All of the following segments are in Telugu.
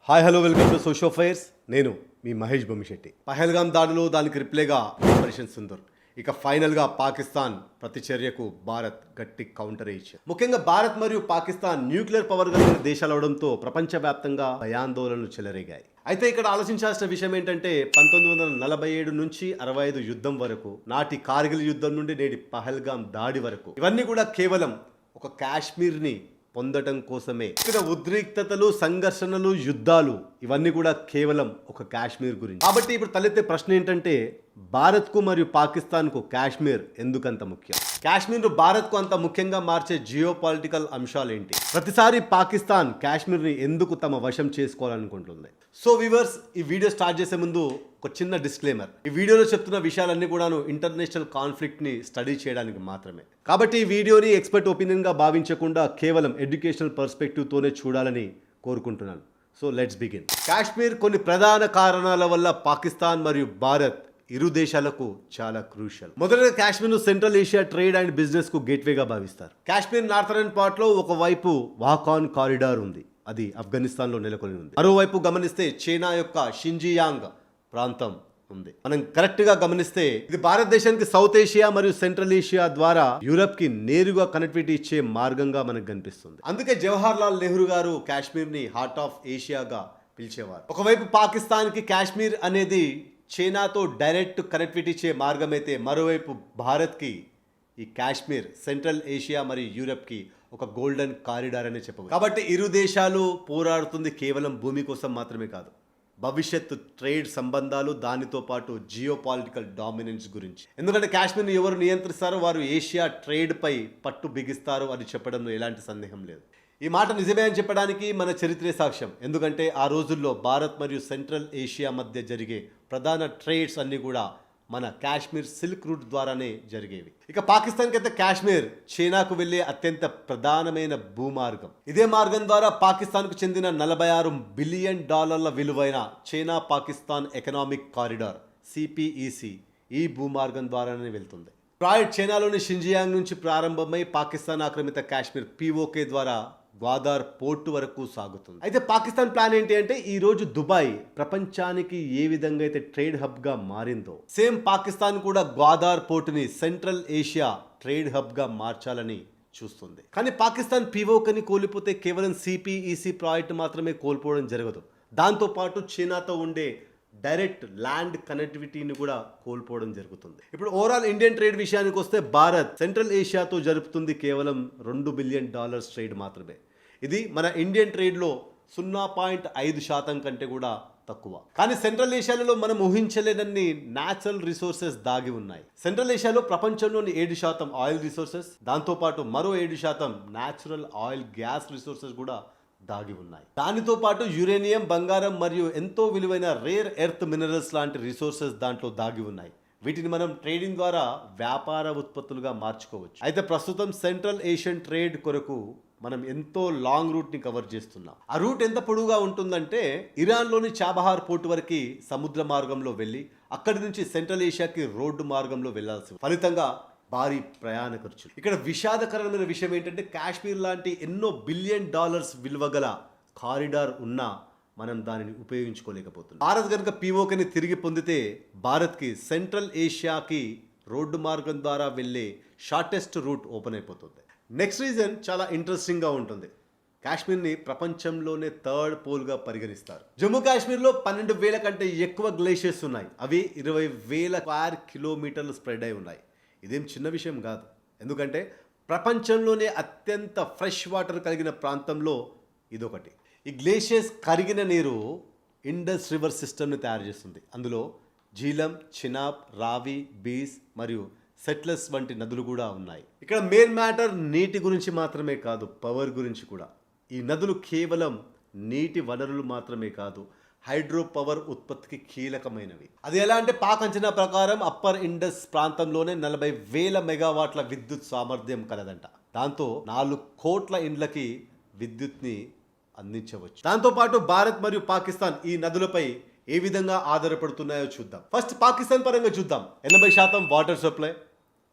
Hi hello welcome to social fires. నేను మీ మహేష్ బొమ్మిశెట్టి. పహల్గామ్ దాడిలో దానికి రిప్లైగా ఆపరేషన్ సింధూర్. ఇక ఫైనల్గా పాకిస్తాన్ ప్రతిచర్యకు భారత్ గట్టి కౌంటర్ ఇచ్చింది. ముఖ్యంగా భారత్ మరియు పాకిస్తాన్ న్యూక్లియర్ పవర్ కలిగిన దేశాలు అవడంతో ప్రపంచవ్యాప్తంగా భయాందోళనలు చెలరేగాయి. అయితే ఇక్కడ ఆలోచించాల్సిన విషయం ఏంటంటే 1947 నుంచి 65 యుద్ధం వరకు, నాటి కార్గిల్ యుద్ధం నుండి నేటి పహల్గామ్ దాడి వరకు, ఇవన్నీ కూడా కేవలం ఒక కాశ్మీర్ని పొందటం కోసమే. ఇక్కడ ఉద్రిక్తతలు, సంఘర్షణలు, యుద్ధాలు ఇవన్నీ కూడా కేవలం ఒక కాశ్మీర్ గురించి. కాబట్టి ఇప్పుడు తలెత్తే ప్రశ్న ఏంటంటే భారత్కు మరియు పాకిస్తాన్కు కాశ్మీర్ ఎందుకంత ముఖ్యం? కాశ్మీర్ను భారత్కు అంత ముఖ్యంగా మార్చే జియో పొలిటికల్ అంశాలు ఏంటి? ప్రతిసారి పాకిస్తాన్ కాశ్మీర్ని ఎందుకు తమ వశం చేసుకోవాలనుకుంటుంది? సో వ్యూవర్స్, ఈ వీడియో స్టార్ట్ చేసే ముందు ఒక చిన్న డిస్క్లైమర్. ఈ వీడియోలో చెప్తున్న విషయాలన్నీ కూడాను ఇంటర్నేషనల్ కాన్ఫ్లిక్ట్ని స్టడీ చేయడానికి మాత్రమే. కాబట్టి ఈ వీడియోని ఎక్స్పర్ట్ ఒపీనియన్గా భావించకుండా కేవలం ఎడ్యుకేషనల్ పర్స్పెక్టివ్తోనే చూడాలని కోరుకుంటున్నాను. So let's begin. కాశ్మీర్ కొన్ని ప్రధాన కారణాల వల్ల పాకిస్తాన్ మరియు భారత్ ఇరు దేశాలకు చాలా క్రూషియల్. మొదటగా కాశ్మీర్ను central Asia trade and business కు గేట్వేగా భావిస్తారు. కాశ్మీర్ నార్థరన్ పార్ట్ లో ఒకవైపు వాకాన్ కారిడార్ ఉంది, అది ఆఫ్ఘనిస్తాన్ లో నెలకొని ఉంది. మరోవైపు గమనిస్తే చైనా యొక్క షింజియాంగ్ ప్రాంతం ఉంది. మనం కరెక్ట్ గా గమనిస్తే ఇది భారతదేశానికి సౌత్ ఏషియా మరియు సెంట్రల్ ఏషియా ద్వారా యూరప్ కి నేరుగా కనెక్టివిటీ ఇచ్చే మార్గంగా మనకు కనిపిస్తుంది. అందుకే జవహర్ లాల్ నెహ్రూ గారు కాశ్మీర్ ని హార్ట్ ఆఫ్ ఏషియాగా పిలిచేవారు. ఒకవైపు పాకిస్తాన్ కి కాశ్మీర్ అనేది చైనాతో డైరెక్ట్ కనెక్టివిటీ ఇచ్చే మార్గం అయితే, మరోవైపు భారత్కి ఈ కాశ్మీర్ సెంట్రల్ ఏషియా మరియు యూరప్కి ఒక గోల్డెన్ కారిడార్ అనే చెప్పవచ్చు. కాబట్టి ఇరు దేశాలు పోరాడుతుంది కేవలం భూమి కోసం మాత్రమే కాదు, భవిష్యత్తు ట్రేడ్ సంబంధాలు, దానితో పాటు జియో పొలిటికల్ డామినెన్స్ గురించి. ఎందుకంటే కాశ్మీర్ని ఎవరు నియంత్రిస్తారో వారు ఏషియా ట్రేడ్పై పట్టు బిగిస్తారు అని చెప్పడంలో ఎలాంటి సందేహం లేదు. ఈ మాట నిజమే అని చెప్పడానికి మన చరిత్రే సాక్ష్యం. ఎందుకంటే ఆ రోజుల్లో భారత్ మరియు సెంట్రల్ ఏషియా మధ్య జరిగే ప్రధాన ట్రేడ్స్ అన్నీ కూడా మన కాశ్మీర్ సిల్క్ రూట్ ద్వారానే జరిగేవి. ఇక పాకిస్తాన్కి అయితే కాశ్మీర్ చైనాకు వెళ్లే అత్యంత ప్రధానమైన భూమార్గం. ఇదే మార్గం ద్వారా పాకిస్తాన్కు చెందిన $46 బిలియన్ విలువైన China Pakistan economic corridor CPEC ఈ భూమార్గం ద్వారానే వెళ్తుంది. ప్రాయడ్ చైనాలోని షింజియాంగ్ నుంచి ప్రారంభమై పాకిస్తాన్ ఆక్రమిత కాశ్మీర్ పిఓకే ద్వారా గ్వాదార్ పోర్టు వరకు సాగుతుంది. అయితే పాకిస్తాన్ ప్లాన్ ఏంటి అంటే, ఈ రోజు దుబాయ్ ప్రపంచానికి ఏ విధంగా అయితే ట్రేడ్ హబ్ గా మారిందో, సేమ్ పాకిస్తాన్ కూడా Gwadar పోర్టుని central Asia trade hub గా మార్చాలని చూస్తుంది. కానీ పాకిస్తాన్ పిఓకేని కోల్పోతే కేవలం సిపిఈసి ప్రాజెక్ట్ మాత్రమే కోల్పోవడం జరగదు. దాంతోపాటు చైనాతో ఉండే డైరెక్ట్ ల్యాండ్ కనెక్టివిటీని కూడా కోల్పోవడం జరుగుతుంది. ఇప్పుడు ఓవరాల్ ఇండియన్ ట్రేడ్ విషయానికి వస్తే భారత్ సెంట్రల్ ఏషియాతో జరుపుతుంది కేవలం $2 బిలియన్ ట్రేడ్ మాత్రమే. ఇది మన ఇండియన్ ట్రేడ్లో 0.5% కంటే కూడా తక్కువ. కానీ సెంట్రల్ ఏషియాలో మనం ఊహించలేనన్ని న్యాచురల్ రిసోర్సెస్ దాగి ఉన్నాయి. సెంట్రల్ ఏషియాలో ప్రపంచంలోని 7% ఆయిల్ రిసోర్సెస్, దాంతోపాటు మరో 7% న్యాచురల్ ఆయిల్ గ్యాస్ రిసోర్సెస్ కూడా దాగి ఉన్నాయి. దానితో పాటు యురేనియం, బంగారం మరియు ఎంతో విలువైన రేర్ ఎర్త్ మినరల్స్ లాంటి రిసోర్సెస్ దాంట్లో దాగి ఉన్నాయి. వీటిని మనం ట్రేడింగ్ ద్వారా వ్యాపార ఉత్పత్తులుగా మార్చుకోవచ్చు. అయితే ప్రస్తుతం సెంట్రల్ ఏషియన్ ట్రేడ్ కొరకు మనం ఎంతో లాంగ్ రూట్ ని కవర్ చేస్తున్నాం. ఆ రూట్ ఎంత పొడవుగా ఉంటుందంటే, ఇరాన్లోని చాబహార్ పోర్టు వరకు సముద్ర మార్గంలో వెళ్ళి అక్కడి నుంచి సెంట్రల్ ఏషియాకి రోడ్డు మార్గంలో వెళ్లాల్సి, ఫలితంగా భారీ ప్రయాణ ఖర్చులు. ఇక్కడ విషాదకరమైన విషయం ఏంటంటే, కాశ్మీర్ లాంటి ఎన్నో $బిలియన్ విలువగల కారిడార్ ఉన్నా మనం దానిని ఉపయోగించుకోలేకపోతున్నాం. భారత్ కనుక పిఓకేని తిరిగి పొందితే భారత్కి సెంట్రల్ ఏషియాకి రోడ్డు మార్గం ద్వారా వెళ్ళే షార్టెస్ట్ రూట్ ఓపెన్ అయిపోతుంది. నెక్స్ట్ రీజన్ చాలా ఇంట్రెస్టింగ్గా ఉంటుంది. కాశ్మీర్ని ప్రపంచంలోనే థర్డ్ పోల్గా పరిగణిస్తారు. జమ్మూ కాశ్మీర్లో 12,000 కంటే ఎక్కువ గ్లేషియర్స్ ఉన్నాయి. అవి 20,000 స్క్వేర్ కిలోమీటర్లు స్ప్రెడ్ అయి ఉన్నాయి. ఇదేం చిన్న విషయం కాదు. ఎందుకంటే ప్రపంచంలోనే అత్యంత ఫ్రెష్ వాటర్ కలిగిన ప్రాంతంలో ఇదొకటి. ఈ గ్లేషియర్స్ కరిగిన నీరు ఇండస్ రివర్ సిస్టమ్ని తయారు చేస్తుంది. అందులో జీలం, చినాబ్, రావి, బీస్ మరియు సెట్లెస్ వంటి నదులు కూడా ఉన్నాయి. ఇక్కడ మెయిన్ మ్యాటర్ నీటి గురించి మాత్రమే కాదు, పవర్ గురించి కూడా. ఈ నదులు కేవలం నీటి వనరులు మాత్రమే కాదు, హైడ్రో పవర్ ఉత్పత్తికి కీలకమైనవి. అది ఎలా అంటే, పాక్ అంచనా ప్రకారం అప్పర్ ఇండస్ ప్రాంతంలోనే 40,000 మెగావాట్ల విద్యుత్ సామర్థ్యం కలదంట. దాంతో 4 కోట్ల ఇండ్లకి విద్యుత్ని అందించవచ్చు. దాంతోపాటు భారత్ మరియు పాకిస్తాన్ ఈ నదులపై ఏ విధంగా ఆధారపడుతున్నాయో చూద్దాం. ఫస్ట్ పాకిస్తాన్ పరంగా చూద్దాం. 80% water supply,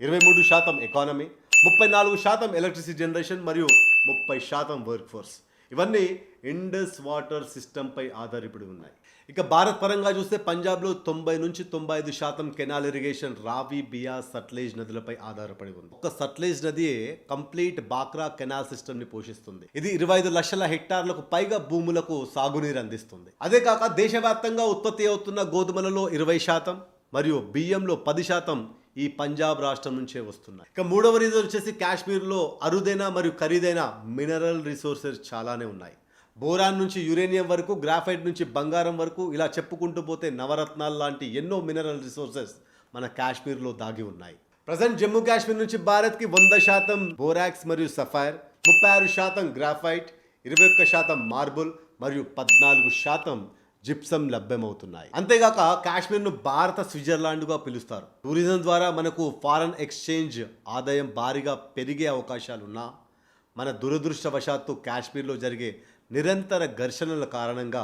23% economy, 34% electricity generation మరియు 30% వర్క్ ఫోర్స్. ఇవన్నీ ఇండస్ వాటర్ సిస్టంపై ఆధారపడి ఉన్నాయి. ఇక భారత్ పరంగా చూస్తే పంజాబ్లో 90 నుంచి 95% కెనాల్ ఇరిగేషన్ రావి, బియాస్, సట్లెజ్ నదులపై ఆధారపడి ఉంది. ఒక సట్లెజ్ నదియే కంప్లీట్ బాక్రా కెనాల్ సిస్టమ్ ని పోషిస్తుంది. ఇది 25 లక్షల హెక్టార్లకు పైగా భూములకు సాగునీరు అందిస్తుంది. అదే కాక దేశవ్యాప్తంగా ఉత్పత్తి అవుతున్న గోధుమలలో 20% మరియు బియ్యంలో 10% ఈ పంజాబ్ రాష్ట్రం నుంచే వస్తున్నాయి. ఇక మూడవ రీజన్ వచ్చేసి కాశ్మీర్లో అరుదైన మరియు ఖరీదైన మినరల్ రిసోర్సెస్ చాలానే ఉన్నాయి. బోరాన్ నుంచి యురేనియం వరకు, గ్రాఫైట్ నుంచి బంగారం వరకు, ఇలా చెప్పుకుంటూ పోతే నవరత్నాలు లాంటి ఎన్నో మినరల్ రిసోర్సెస్ మన కాశ్మీర్లో దాగి ఉన్నాయి. ప్రజెంట్ జమ్మూ కాశ్మీర్ నుంచి భారత్కి 100% బోరాక్స్ మరియు సఫైర్, 36% గ్రాఫైట్, 21% మార్బుల్ మరియు 14% జిప్సం లభ్యమవుతున్నాయి. అంతేగాక కాశ్మీర్ను భారత స్విట్జర్లాండ్గా పిలుస్తారు. టూరిజం ద్వారా మనకు ఫారెన్ ఎక్స్చేంజ్ ఆదాయం భారీగా పెరిగే అవకాశాలున్నా మన దురదృష్టవశాత్తు కాశ్మీర్లో జరిగే నిరంతర ఘర్షణల కారణంగా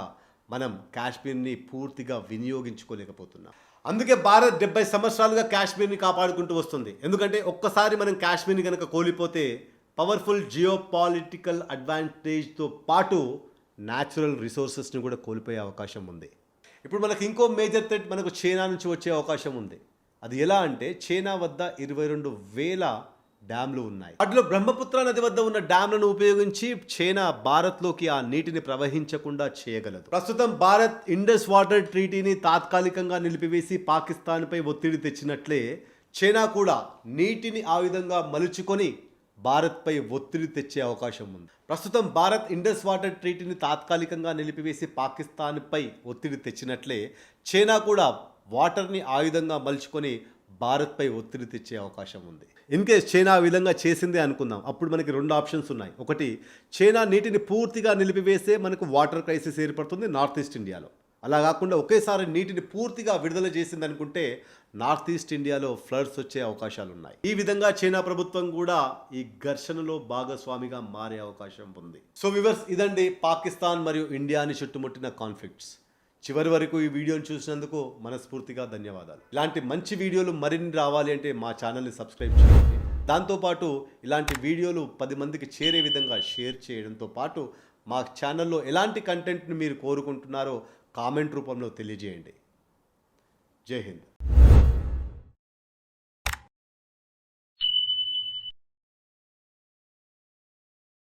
మనం కాశ్మీర్ని పూర్తిగా వినియోగించుకోలేకపోతున్నాం. అందుకే భారత్ 70 సంవత్సరాలుగా కాశ్మీర్ని కాపాడుకుంటూ వస్తుంది. ఎందుకంటే ఒక్కసారి మనం కాశ్మీర్ని కనుక కోల్పోతే పవర్ఫుల్ జియో పాలిటికల్ అడ్వాంటేజ్తో పాటు న్యాచురల్ రిసోర్సెస్ని కూడా కోల్పోయే అవకాశం ఉంది. ఇప్పుడు మనకి ఇంకో మేజర్ థ్రెట్ మనకు చైనా నుంచి వచ్చే అవకాశం ఉంది. అది ఎలా అంటే చైనా వద్ద 22,000 డ్యామ్లు ఉన్నాయి. వాటిలో బ్రహ్మపుత్ర నది వద్ద ఉన్న డ్యామ్లను ఉపయోగించి చైనా భారత్లోకి ఆ నీటిని ప్రవహించకుండా చేయగలదు. ప్రస్తుతం భారత్ ఇండస్ వాటర్ ట్రీటీని తాత్కాలికంగా నిలిపివేసి పాకిస్తాన్పై ఒత్తిడి తెచ్చినట్లే చైనా కూడా నీటిని ఆ విధంగా మలుచుకొని భారత్పై ఒత్తిడి తెచ్చే అవకాశం ఉంది. ప్రస్తుతం భారత్ ఇండస్ వాటర్ ట్రీటీని తాత్కాలికంగా నిలిపివేసి పాకిస్తాన్పై ఒత్తిడి తెచ్చినట్లే చైనా కూడా వాటర్ని ఆయుధంగా మలుచుకొని భారత్పై ఒత్తిడి తెచ్చే అవకాశం ఉంది. ఇన్ కేస్ చైనా ఆ విధంగా చేసిందే అనుకుందాం, అప్పుడు మనకి 2 ఆప్షన్స్ ఉన్నాయి. ఒకటి, చైనా నీటిని పూర్తిగా నిలిపివేస్తే మనకు వాటర్ క్రైసిస్ ఏర్పడుతుంది నార్త్ ఈస్ట్ ఇండియాలో. అలా కాకుండా ఒకేసారి నీటిని పూర్తిగా విడుదల చేసింది అనుకుంటే నార్త్ ఈస్ట్ ఇండియాలో ఫ్లడ్స్ వచ్చే అవకాశాలు ఉన్నాయి. ఈ విధంగా చైనా ప్రభుత్వం కూడా ఈ ఘర్షణలో భాగస్వామిగా మారే అవకాశం ఉంది. సో వ్యూవర్స్, ఇదండి పాకిస్తాన్ మరియు ఇండియాని చుట్టుముట్టిన కాన్ఫ్లిక్ట్స్. చివరి వరకు ఈ వీడియోని చూసినందుకు మనస్ఫూర్తిగా ధన్యవాదాలు. ఇలాంటి మంచి వీడియోలు మరిన్ని రావాలి అంటే మా ఛానల్ని సబ్స్క్రైబ్ చేయండి. దాంతోపాటు ఇలాంటి వీడియోలు 10 మందికి చేరే విధంగా షేర్ చేయడంతో పాటు మా ఛానల్లో ఎలాంటి కంటెంట్ని మీరు కోరుకుంటున్నారో కామెంట్ రూపంలో తెలియజేయండి. జై హింద్.